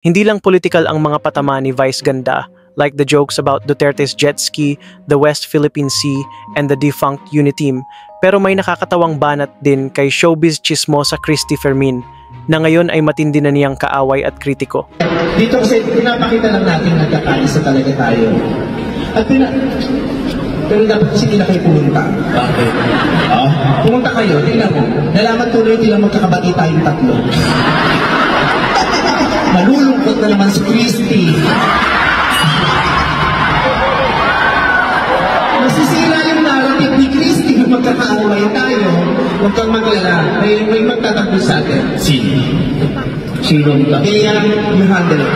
Hindi lang political ang mga patama ni Vice Ganda, like the jokes about Duterte's jet ski, the West Philippine Sea, and the defunct Uniteam, pero may nakakatawang banat din kay showbiz chismosa Christy Fermin, na ngayon ay matindi na niyang kaaway at kritiko. Dito kasi pinapakita lang natin nagkakaisa talaga tayo. At pero dapat kasi hindi na kayo pumunta. Bakit? Pumunta kayo, tingnan mo. Nalaman tuloy nilang magkakabati tayong tatlo. Malulungkot na naman si Christy. Masisira yung narrative ni Christy kung magkakaaway tayo. Huwag kang maglala. May magtatagpo sa atin. Sino? Sino? Kaya you handle it.